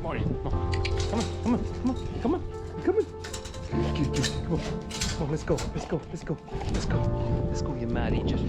morning. Come on, come on, come on, come on, come on, come on. Come on, come on, let's go, let's go, let's go, let's go, let's go, you mad idiot.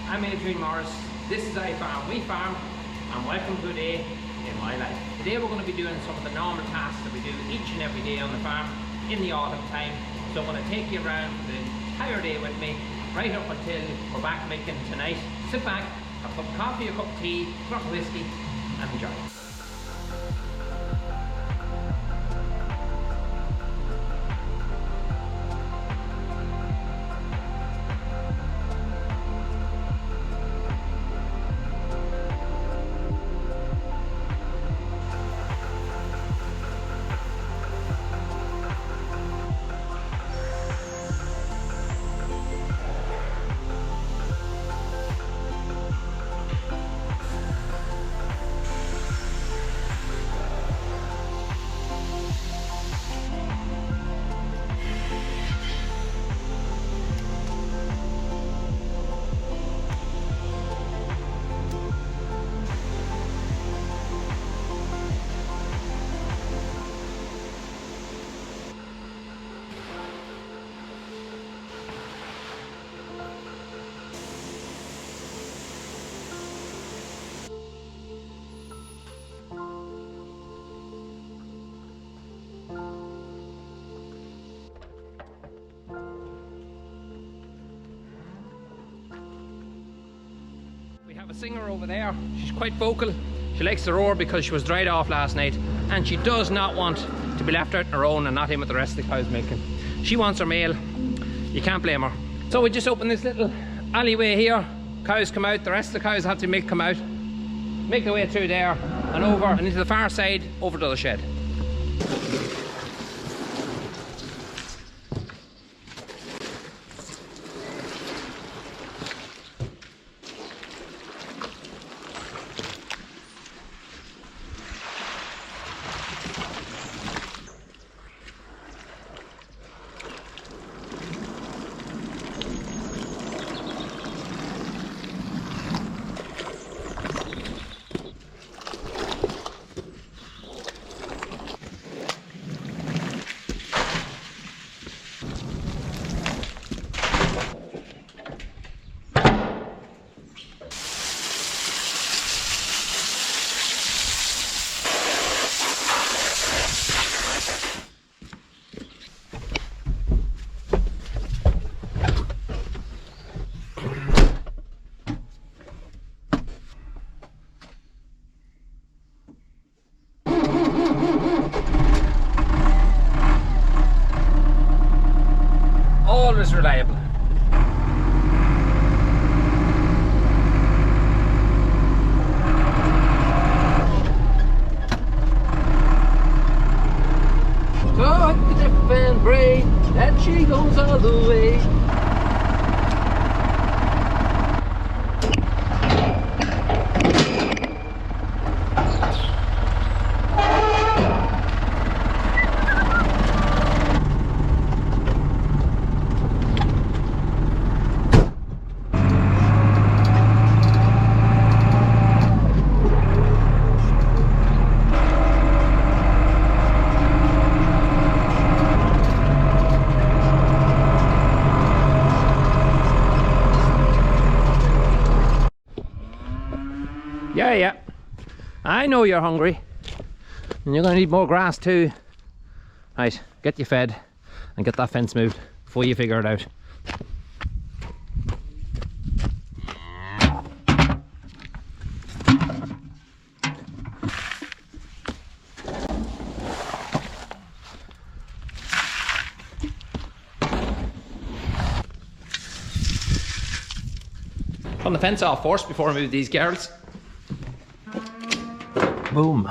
I'm Adrian Morris, this is I Farm, We Farm, and welcome to a day in my life. Today we're going to be doing some of the normal tasks that we do each and every day on the farm in the autumn time. So I'm going to take you around the entire day with me, right up until we're back milking tonight. Sit back, have a cup of coffee, a cup of tea, a cup of whiskey, and enjoy. We have a singer over there. She's quite vocal. She likes to roar because she was dried off last night, and she does not want to be left out on her own and not in with the rest of the cows milking. She wants her meal. You can't blame her. So we just opened this little alleyway here. Cows come out, the rest of the cows have to come out, make their way through there and over and into the far side, over to the shed. Always reliable. Talk the different brain, that she goes all the way. Yeah, I know you're hungry and you're going to need more grass too. Right, get you fed and get that fence moved before you figure it out. Put the fence off first before I move these girls. Boom.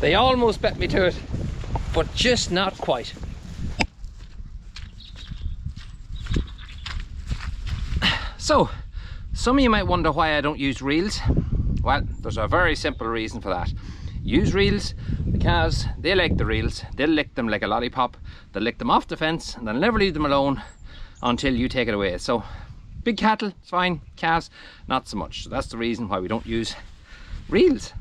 They almost bet me to it, but just not quite. So, some of you might wonder why I don't use reels. Well, there's a very simple reason for that. Use reels because they like the reels. They'll lick them like a lollipop. They'll lick them off the fence and they'll never leave them alone until you take it away. So, big cattle, it's fine. Calves, not so much. So that's the reason why we don't use reels.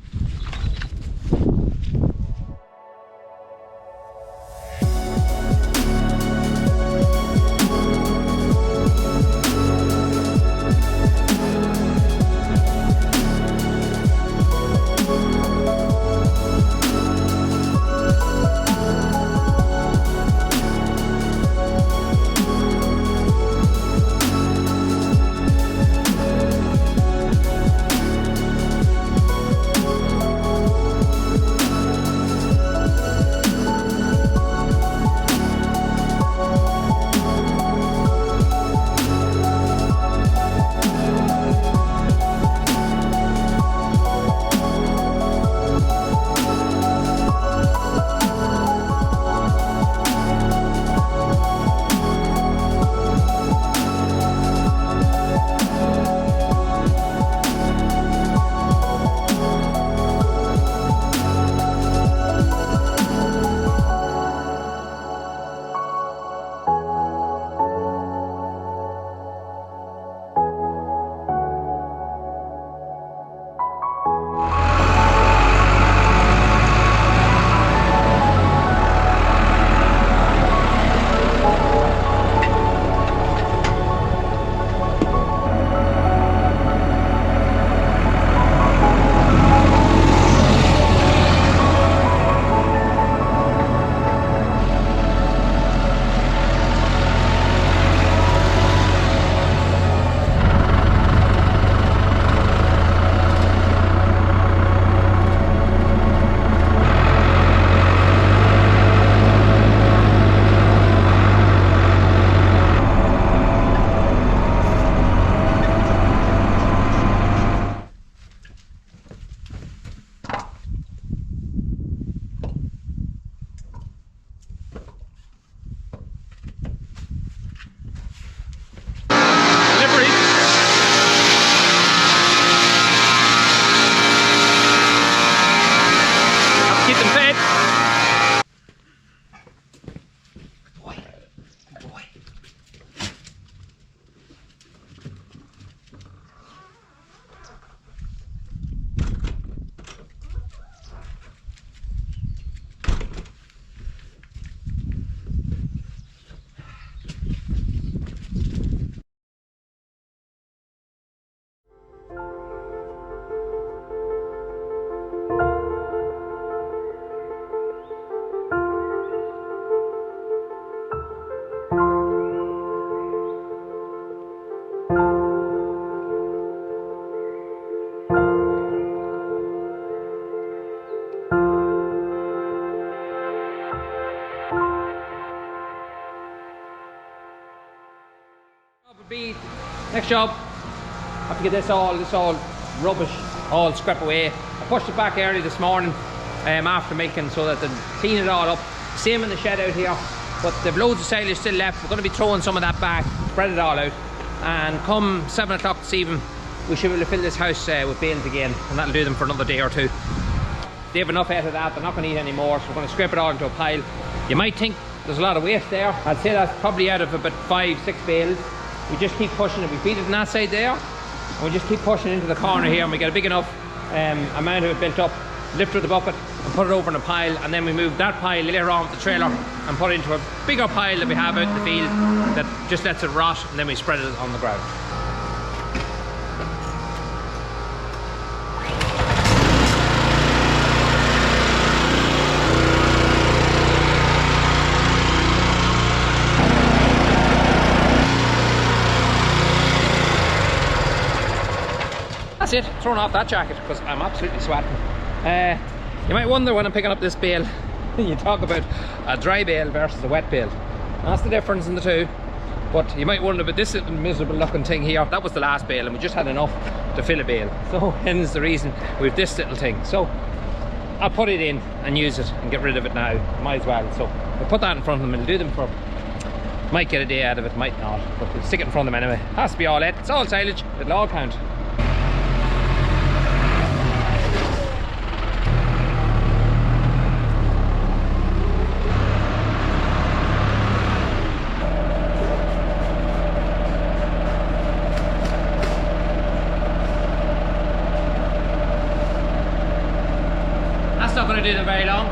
Next job, I have to get this all rubbish all scrap away. I pushed it back early this morning after milking so that they clean it all up. Same in the shed out here, but they've loads of silage still left. We're going to be throwing some of that back, spread it all out, and come 7 o'clock this evening we should be able to fill this house with bales again, and that'll do them for another day or two. They have enough out of that, they're not going to eat any more, so we're going to scrape it all into a pile. You might think there's a lot of waste there. I'd say that's probably out of about 5-6 bales. We just keep pushing it. We feed it on that side there, and we just keep pushing into the corner here, and we get a big enough amount of it built up, lift with the bucket and put it over in a pile, and then we move that pile later on with the trailer and put it into a bigger pile that we have out in the field that just lets it rot, and then we spread it on the ground. That's it, throwing off that jacket because I'm absolutely sweating. You might wonder when I'm picking up this bale, you talk about a dry bale versus a wet bale. That's the difference in the two. But you might wonder about this little miserable looking thing here. That was the last bale and we just had enough to fill a bale. So hence the reason we have this little thing. So I'll put it in and use it and get rid of it now. Might as well. So we'll put that in front of them. It'll do them for, might get a day out of it, might not. But we'll stick it in front of them anyway. Has to be all it. It's all silage. It'll all count. Not going to do them very long.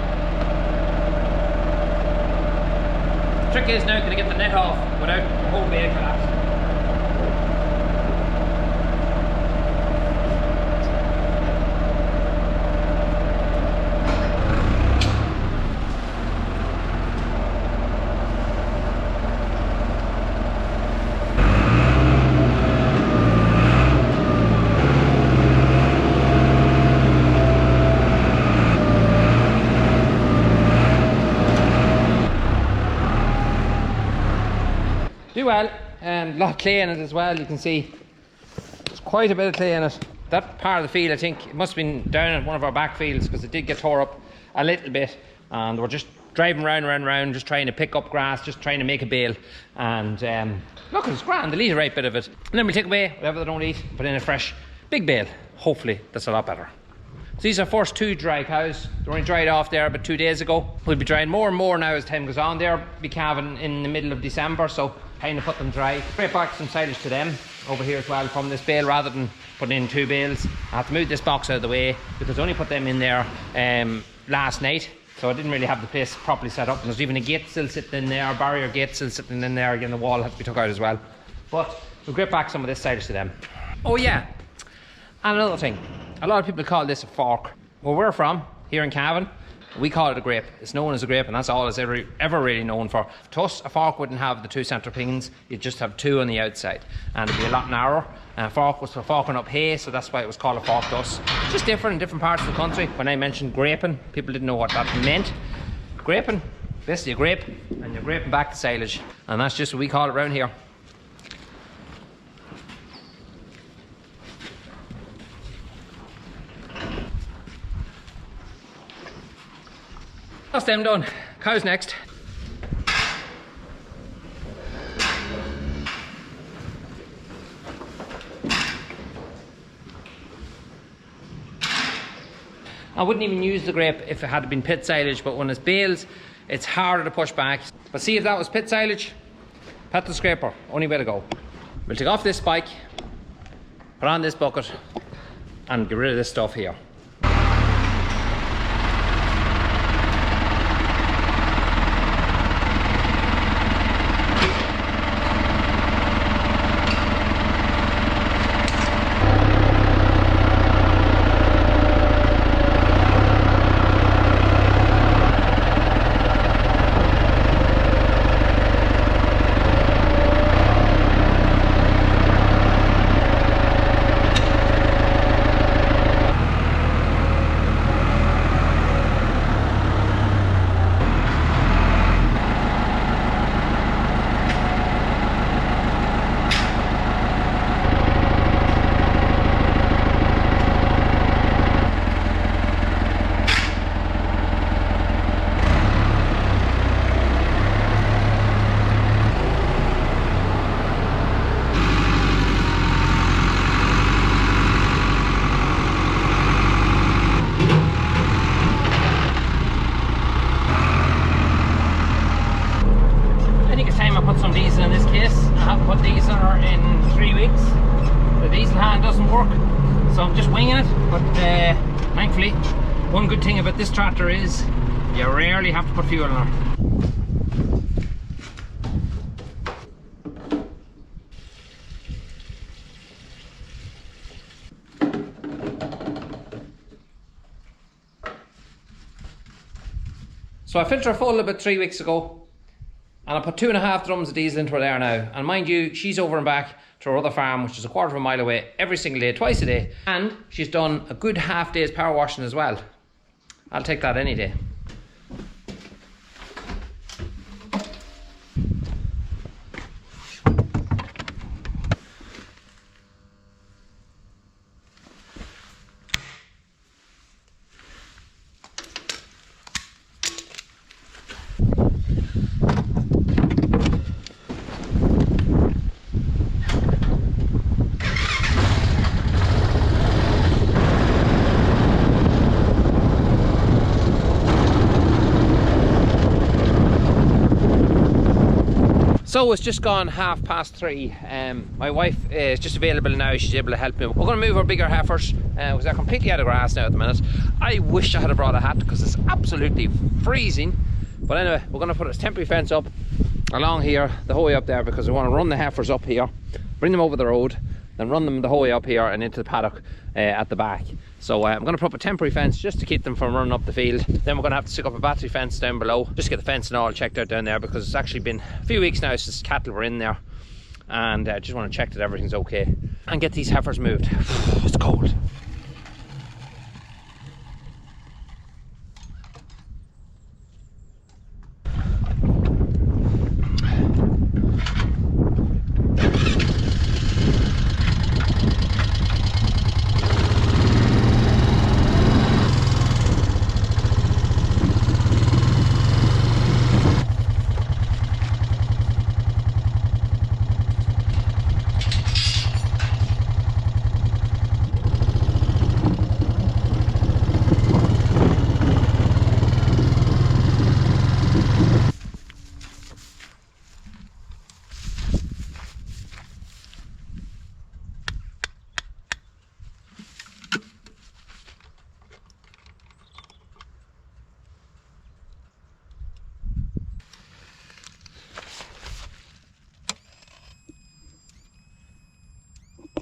The trick is now going to get the net off without the whole bale collapsing. Do well, and a lot of clay in it as well. You can see there's quite a bit of clay in it. That part of the field, I think it must have been down at one of our back fields because it did get tore up a little bit, and we're just driving round, just trying to pick up grass, just trying to make a bale. And look, it's grand, they'll eat a right bit of it, and then we take away whatever they don't eat, put in a fresh big bale. Hopefully that's a lot better. So these are our first 2 dry cows. They only dried off there about 2 days ago. We'll be drying more and more now as time goes on. They'll be calving in the middle of December, so trying to put them dry. Scrape back some silage to them over here as well from this bale rather than putting in 2 bales. I have to move this box out of the way because I only put them in there last night, so I didn't really have the place properly set up. And there's even a gate still sitting in there, a barrier gate still sitting in there. Again, the wall has to be took out as well. But we'll grip back some of this silage to them. Oh yeah, and another thing. A lot of people call this a fork. Where we're from, here in Cavan, we call it a grape. It's known as a grape, and that's all it's ever really known for. To us, a fork wouldn't have the 2 centre pinions. You'd just have 2 on the outside, and it'd be a lot narrower. A fork was for forking up hay, so that's why it was called a fork to us. It's just different in different parts of the country. When I mentioned graping, people didn't know what that meant. Graping, basically a grape, and you're graping back the silage, and that's just what we call it around here. That's them done. Cows next. I wouldn't even use the grape if it had been pit silage, but when it's bales, it's harder to push back. But see, if that was pit silage, pat the scraper, only way to go. We'll take off this spike, put on this bucket, and get rid of this stuff here. So I'm just winging it, but thankfully, one good thing about this tractor is you rarely have to put fuel in her. So I filled her full about 3 weeks ago, and I put 2.5 drums of diesel into her there now. And mind you, she's over and back to her other farm, which is 1/4 mile away, every single day, twice a day. And she's done a good half day's power washing as well. I'll take that any day. So it's just gone 3:30. My wife is just available now. She's able to help me. We're going to move our bigger heifers because they're completely out of grass now at the minute. I wish I had brought a hat because it's absolutely freezing. But anyway, we're going to put a temporary fence up along here, the whole way up there, because we want to run the heifers up here, bring them over the road, then run them the whole way up here and into the paddock at the back. So I'm going to put up a temporary fence just to keep them from running up the field. Then we're going to have to stick up a battery fence down below, just to get the fence and all checked out down there, because it's actually been a few weeks now since cattle were in there, and I just want to check that everything's okay and get these heifers moved. It's cold.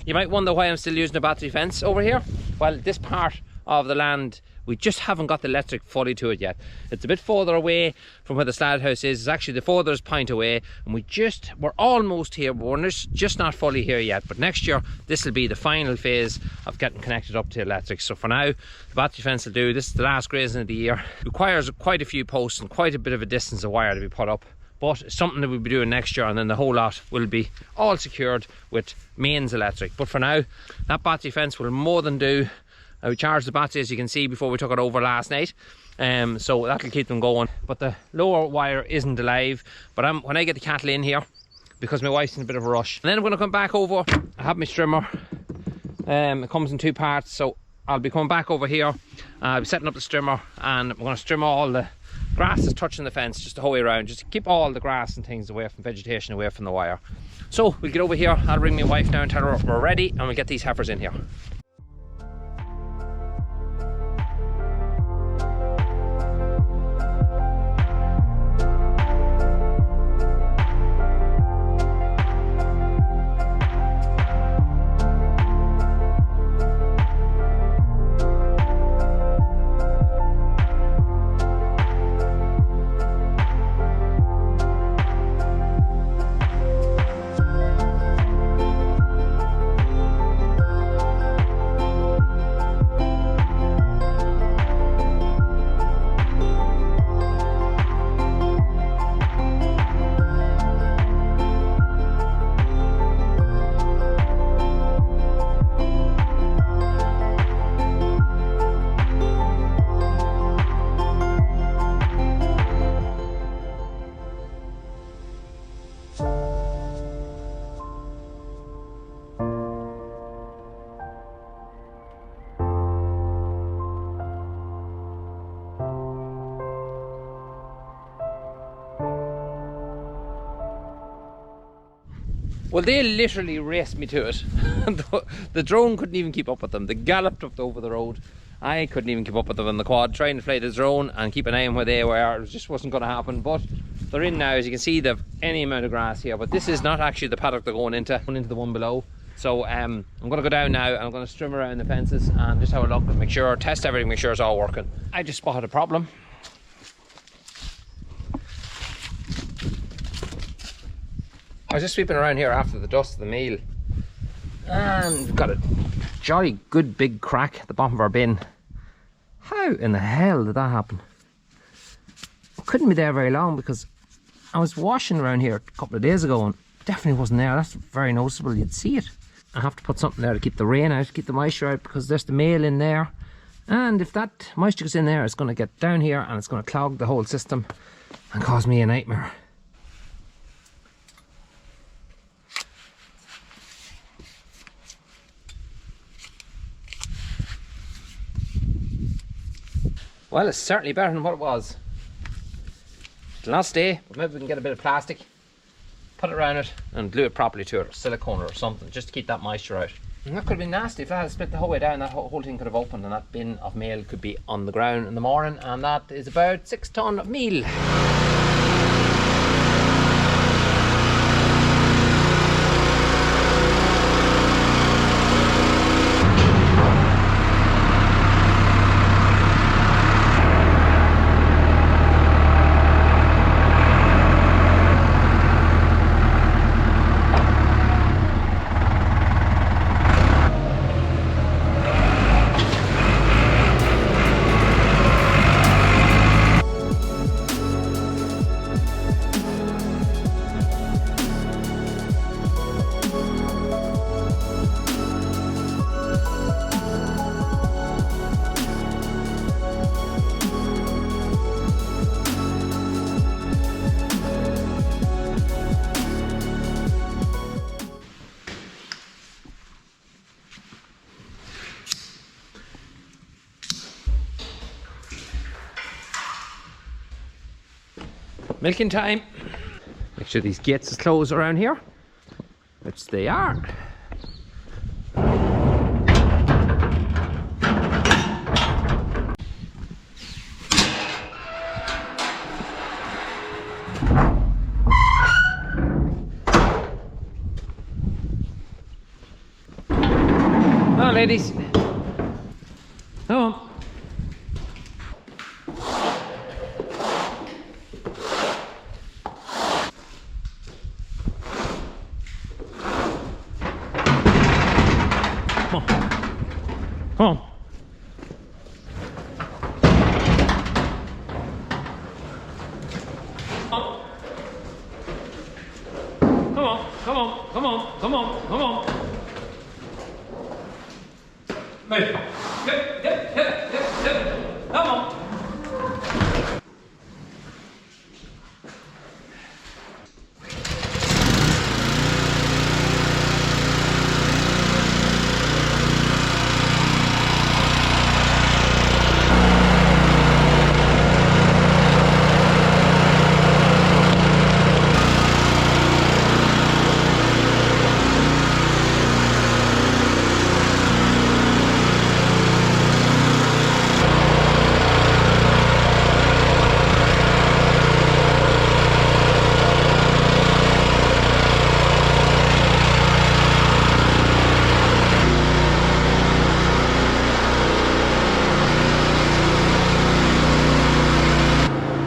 You might wonder why I'm still using a battery fence over here. Well, this part of the land, we just haven't got the electric fully to it yet. It's a bit further away from where the slab house is. It's actually the furthest point away, and we're almost here, but we're just not fully here yet. But next year, this will be the final phase of getting connected up to electric. So for now, the battery fence will do. This is the last grazing of the year. It requires quite a few posts and quite a bit of a distance of wire to be put up. But it's something that we'll be doing next year, and then the whole lot will be all secured with mains electric. But for now, that battery fence will more than do. We charged the battery, as you can see, before we took it over last night, so that'll keep them going. But the lower wire isn't alive. But when I get the cattle in here, because my wife's in a bit of a rush, and then I'm going to come back over. I have my strimmer. It comes in 2 parts, so I'll be coming back over here. I'll be setting up the strimmer, and I'm going to strim all the grass is touching the fence just the whole way around, just to keep all the grass and things away from vegetation, away from the wire. So we'll get over here. I'll bring my wife now and tell her we're ready, and we'll get these heifers in here. Well, they literally raced me to it. The drone couldn't even keep up with them. They galloped up over the road. I couldn't even keep up with them on the quad, trying to fly the drone and keep an eye on where they were. It just wasn't going to happen, but they're in now. As you can see, they've any amount of grass here, but this is not actually the paddock they're going into the one below. So I'm going to go down now and I'm going to strim around the fences and just have a look and make sure, test everything, make sure it's all working. I just spotted a problem. I was just sweeping around here after the dust of the meal and we've got a jolly good big crack at the bottom of our bin. How in the hell did that happen? It couldn't be there very long because I was washing around here a couple of days ago and it definitely wasn't there. That's very noticeable, you'd see it. I have to put something there to keep the rain out, keep the moisture out, because there's the meal in there, and if that moisture gets in there it's going to get down here and it's going to clog the whole system and cause me a nightmare. Well, it's certainly better than what it was the last day, but maybe we can get a bit of plastic, put it around it and glue it properly to it, or silicone or something, just to keep that moisture out. And that could have been nasty if that had split the whole way down. That whole thing could have opened and that bin of meal could be on the ground in the morning, and that is about 6 tonnes of meal. Milking time. Make sure these gates is closed around here, which they are. Come on, ladies. Come on. Come on. Come on, come on, come on, come on, come on. Move. Come on.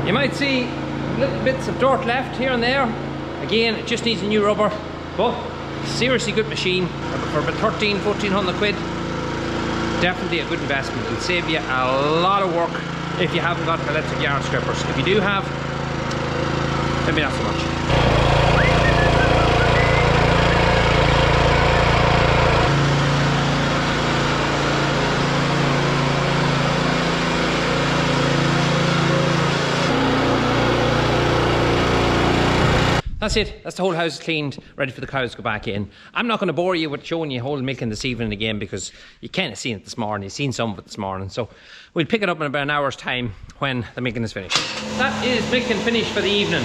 You might see little bits of dirt left here and there. Again, it just needs a new rubber, but seriously good machine for about 1400 quid. Definitely a good investment. It'll save you a lot of work if you haven't got electric yard strippers. If you do have, maybe not so much. That's it. That's the whole house cleaned, ready for the cows to go back in. I'm not going to bore you with showing you whole milking this evening again, because you kind of seen it this morning. You've seen some of it this morning. So we'll pick it up in about an hour's time when the milking is finished. That is milking finished for the evening.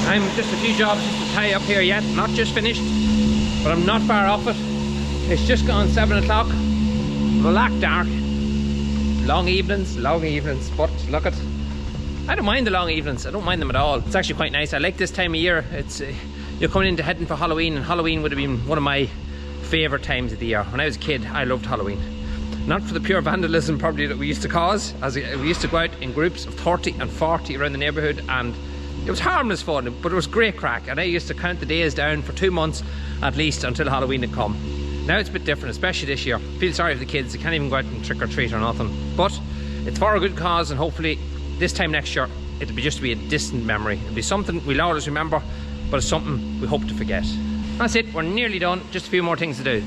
I'm just a few jobs just to tie up here yet, not just finished, but I'm not far off it. It's just gone 7 o'clock, black dark, long evenings, but look at, I don't mind the long evenings, I don't mind them at all. It's actually quite nice. I like this time of year. It's you're coming into heading for Halloween, and Halloween would have been one of my favourite times of the year. When I was a kid, I loved Halloween. Not for the pure vandalism probably that we used to cause, as we used to go out in groups of 30 and 40 around the neighbourhood, and it was harmless fun, but it was great crack, and I used to count the days down for 2 months at least until Halloween had come. Now it's a bit different, especially this year. I feel sorry for the kids, they can't even go out and trick or treat or nothing. But it's for a good cause, and hopefully this time next year it'll be just be a distant memory. It'll be something we'll always remember, but it's something we hope to forget. That's it, we're nearly done, just a few more things to do.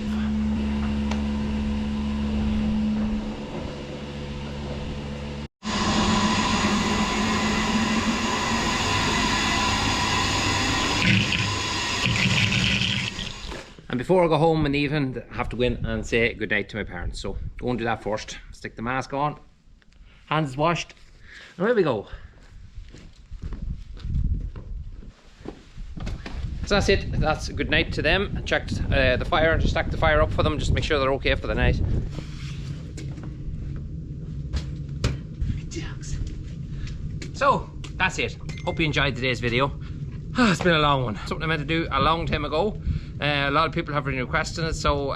And before I go home in the evening, I have to go in and say goodnight to my parents. So go and do that first. Stick the mask on, hands washed, and away we go. So that's it, that's a good night to them. I checked the fire and just stacked the fire up for them, just to make sure they're okay for the night. So that's it. Hope you enjoyed today's video. It's been a long one. Something I meant to do a long time ago. A lot of people have been requesting it, so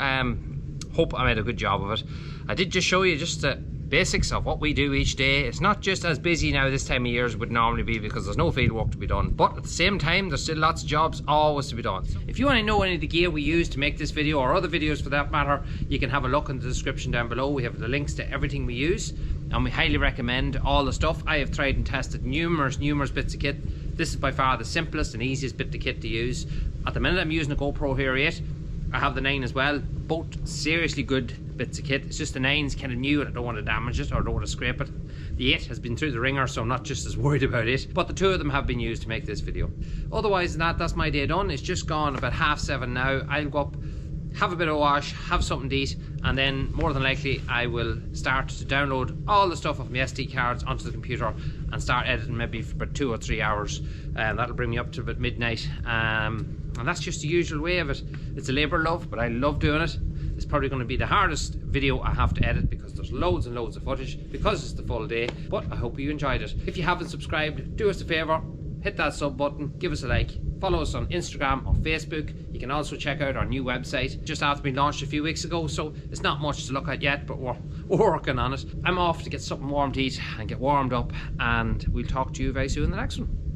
hope I made a good job of it. I did just show you just the basics of what we do each day. It's not just as busy now this time of year as it would normally be because there's no field work to be done, but at the same time there's still lots of jobs always to be done. If you want to know any of the gear we use to make this video, or other videos for that matter, you can have a look in the description down below. We have the links to everything we use, and we highly recommend all the stuff. I have tried and tested numerous bits of kit. This is by far the simplest and easiest bit of kit to use. At the minute I'm using a GoPro Hero 8. I have the 9 as well. Both seriously good bits of kit. It's just the 9's kind of new and I don't want to damage it or don't want to scrape it. The 8 has been through the ringer, so I'm not just as worried about it. But the 2 of them have been used to make this video. Otherwise than that, that's my day done. It's just gone about 7:30 now. I'll go up, have a bit of a wash, have something to eat, and then more than likely I will start to download all the stuff off my SD cards onto the computer and start editing maybe for about 2 or 3 hours. That'll bring me up to about midnight. And that's just the usual way of it. It's a labour of love, but I love doing it. It's probably going to be the hardest video I have to edit because there's loads and loads of footage, because it's the full day. But I hope you enjoyed it. If you haven't subscribed, do us a favour, hit that sub button, give us a like, follow us on Instagram or Facebook. You can also check out our new website, just after being launched a few weeks ago, so it's not much to look at yet, but we're working on it. I'm off to get something warm to eat and get warmed up, and we'll talk to you very soon in the next one.